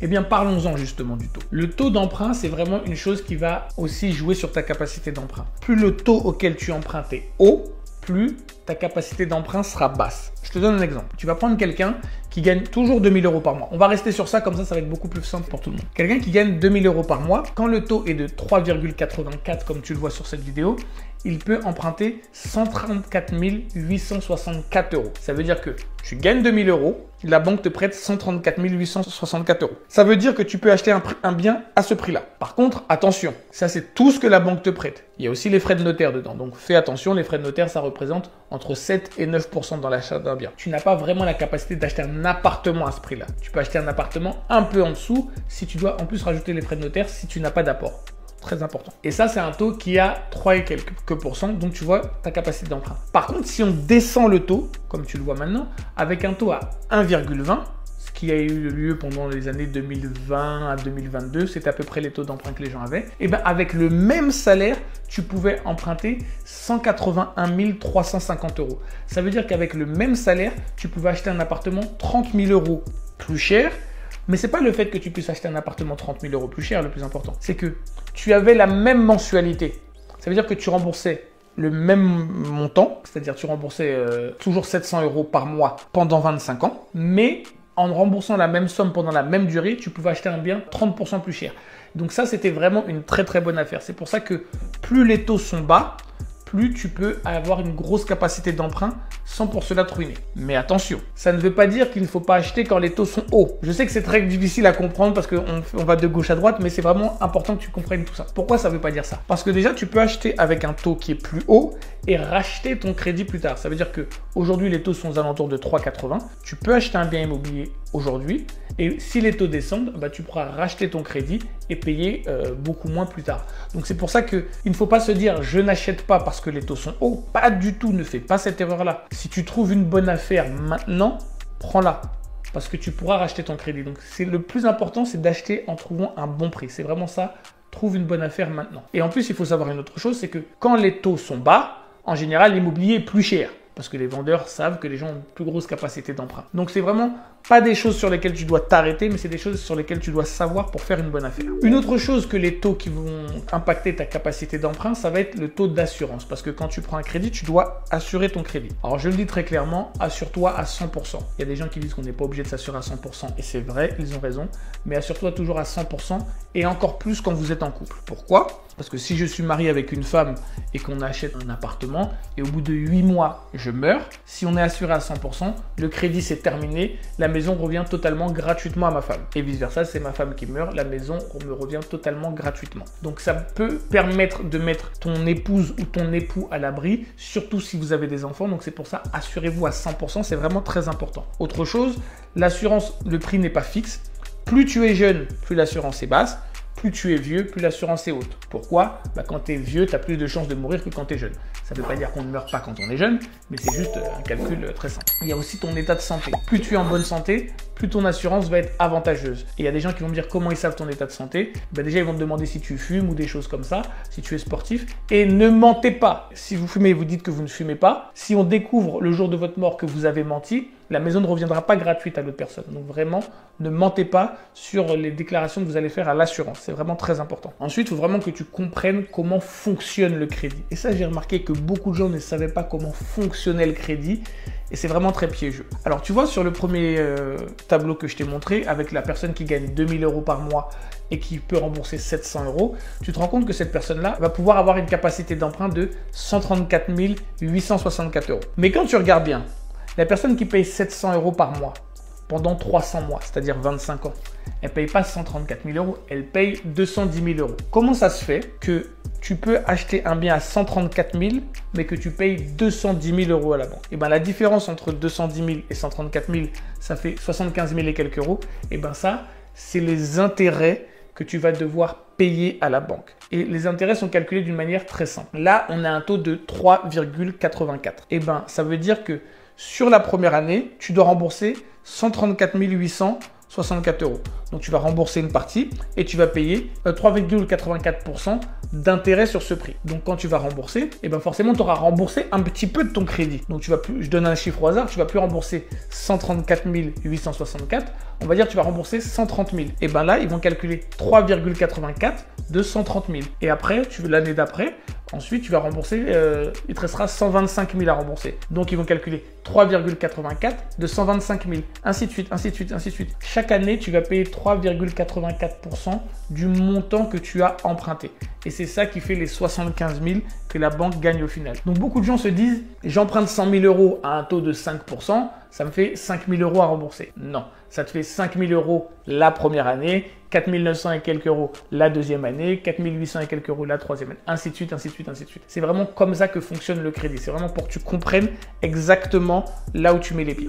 Eh bien, parlons-en justement du taux. Le taux d'emprunt, c'est vraiment une chose qui va aussi jouer sur ta capacité d'emprunt. Plus le taux auquel tu empruntes est haut, plus ta capacité d'emprunt sera basse. Je te donne un exemple. Tu vas prendre quelqu'un qui gagne toujours 2000 € par mois. On va rester sur ça, comme ça va être beaucoup plus simple pour tout le monde. Quelqu'un qui gagne 2000 € par mois, quand le taux est de 3,84 comme tu le vois sur cette vidéo, il peut emprunter 134 864 €. Ça veut dire que tu gagnes 2000 €, la banque te prête 134 864 €. Ça veut dire que tu peux acheter un bien à ce prix-là. Par contre, attention, ça c'est tout ce que la banque te prête. Il y a aussi les frais de notaire dedans. Donc fais attention, les frais de notaire, ça représente entre 7 et 9% dans l'achat d'un bien. Tu n'as pas vraiment la capacité d'acheter un appartement à ce prix-là. Tu peux acheter un appartement un peu en dessous si tu dois en plus rajouter les frais de notaire si tu n'as pas d'apport. Très important. Et ça, c'est un taux qui a 3 et quelques %, donc tu vois ta capacité d'emprunt. Par contre, si on descend le taux, comme tu le vois maintenant, avec un taux à 1,20, ce qui a eu lieu pendant les années 2020 à 2022, c'est à peu près les taux d'emprunt que les gens avaient, et bien avec le même salaire, tu pouvais emprunter 181 350 €. Ça veut dire qu'avec le même salaire, tu pouvais acheter un appartement 30 000 € plus cher. Mais ce n'est pas le fait que tu puisses acheter un appartement 30 000 € plus cher le plus important. C'est que tu avais la même mensualité. Ça veut dire que tu remboursais le même montant, c'est-à-dire tu remboursais toujours 700 € par mois pendant 25 ans. Mais en remboursant la même somme pendant la même durée, tu pouvais acheter un bien 30% plus cher. Donc ça, c'était vraiment une très très bonne affaire. C'est pour ça que plus les taux sont bas, plus tu peux avoir une grosse capacité d'emprunt sans pour cela te ruiner. Mais attention, ça ne veut pas dire qu'il ne faut pas acheter quand les taux sont hauts. Je sais que c'est très difficile à comprendre parce qu'on va de gauche à droite, mais c'est vraiment important que tu comprennes tout ça. Pourquoi ça ne veut pas dire ça? Parce que déjà, tu peux acheter avec un taux qui est plus haut et racheter ton crédit plus tard. Ça veut dire qu'aujourd'hui, les taux sont aux alentours de 3,80. Tu peux acheter un bien immobilier aujourd'hui et si les taux descendent, bah, tu pourras racheter ton crédit et payer beaucoup moins plus tard. Donc c'est pour ça qu'il ne faut pas se dire je n'achète pas parce que les taux sont hauts. Pas du tout, ne fais pas cette erreur-là. Si tu trouves une bonne affaire maintenant, prends-la parce que tu pourras racheter ton crédit. Donc le plus important, c'est d'acheter en trouvant un bon prix. C'est vraiment ça, trouve une bonne affaire maintenant. Et en plus, il faut savoir une autre chose, c'est que quand les taux sont bas, en général, l'immobilier est plus cher. Parce que les vendeurs savent que les gens ont une plus grosse capacité d'emprunt. Donc, c'est vraiment pas des choses sur lesquelles tu dois t'arrêter, mais c'est des choses sur lesquelles tu dois savoir pour faire une bonne affaire. Une autre chose que les taux qui vont impacter ta capacité d'emprunt, ça va être le taux d'assurance. Parce que quand tu prends un crédit, tu dois assurer ton crédit. Alors, je le dis très clairement, assure-toi à 100%. Il y a des gens qui disent qu'on n'est pas obligé de s'assurer à 100%. Et c'est vrai, ils ont raison. Mais assure-toi toujours à 100% et encore plus quand vous êtes en couple. Pourquoi? Parce que si je suis marié avec une femme et qu'on achète un appartement et au bout de 8 mois, je meurs, si on est assuré à 100%, le crédit c'est terminé, la maison revient totalement gratuitement à ma femme. Et vice versa, c'est ma femme qui meurt, la maison me revient totalement gratuitement. Donc ça peut permettre de mettre ton épouse ou ton époux à l'abri, surtout si vous avez des enfants. Donc c'est pour ça, assurez-vous à 100%, c'est vraiment très important. Autre chose, l'assurance, le prix n'est pas fixe. Plus tu es jeune, plus l'assurance est basse. Plus tu es vieux, plus l'assurance est haute. Pourquoi? Quand tu es vieux, tu as plus de chances de mourir que quand tu es jeune. Ça ne veut pas dire qu'on ne meurt pas quand on est jeune, mais c'est juste un calcul très simple. Il y a aussi ton état de santé. Plus tu es en bonne santé, plus ton assurance va être avantageuse. Et il y a des gens qui vont me dire comment ils savent ton état de santé. Déjà, ils vont te demander si tu fumes ou des choses comme ça, si tu es sportif. Et ne mentez pas. Si vous fumez, vous dites que vous ne fumez pas. Si on découvre le jour de votre mort que vous avez menti, la maison ne reviendra pas gratuite à l'autre personne. Donc vraiment, ne mentez pas sur les déclarations que vous allez faire à l'assurance. C'est vraiment très important. Ensuite, il faut vraiment que tu comprennes comment fonctionne le crédit. Et ça, j'ai remarqué que beaucoup de gens ne savaient pas comment fonctionnait le crédit. Et c'est vraiment très piégeux. Alors, tu vois, sur le premier tableau que je t'ai montré, avec la personne qui gagne 2000 € par mois et qui peut rembourser 700 €, tu te rends compte que cette personne-là va pouvoir avoir une capacité d'emprunt de 134 864 €. Mais quand tu regardes bien, la personne qui paye 700 € par mois pendant 300 mois, c'est-à-dire 25 ans, elle ne paye pas 134 000 €, elle paye 210 000 €. Comment ça se fait que tu peux acheter un bien à 134 000, mais que tu payes 210 000 € à la banque? Et bien la différence entre 210 000 et 134 000, ça fait 75 000 et quelques euros. Et bien ça, c'est les intérêts que tu vas devoir payer à la banque. Et les intérêts sont calculés d'une manière très simple. Là, on a un taux de 3,84. Et bien ça veut dire que sur la première année, tu dois rembourser 134 864 64 euros. Donc tu vas rembourser une partie et tu vas payer 3,84% d'intérêt sur ce prix. Donc quand tu vas rembourser, et ben forcément tu auras remboursé un petit peu de ton crédit. Donc tu vas plus, je donne un chiffre au hasard, tu vas plus rembourser 134 864, on va dire tu vas rembourser 130 000. Et ben là ils vont calculer 3,84 de 130 000. Et après, l'année d'après, ensuite, tu vas rembourser, il te restera 125 000 à rembourser. Donc, ils vont calculer 3,84 de 125 000. Ainsi de suite, ainsi de suite, ainsi de suite. Chaque année, tu vas payer 3,84% du montant que tu as emprunté. Et c'est ça qui fait les 75 000 que la banque gagne au final. Donc, beaucoup de gens se disent, j'emprunte 100 000 euros à un taux de 5%, ça me fait 5 000 euros à rembourser. Non, ça te fait 5 000 euros la première année, 4 900 et quelques euros la deuxième année, 4 800 et quelques euros la troisième année, ainsi de suite, ainsi de suite, ainsi de suite. C'est vraiment comme ça que fonctionne le crédit. C'est vraiment pour que tu comprennes exactement là où tu mets les pieds.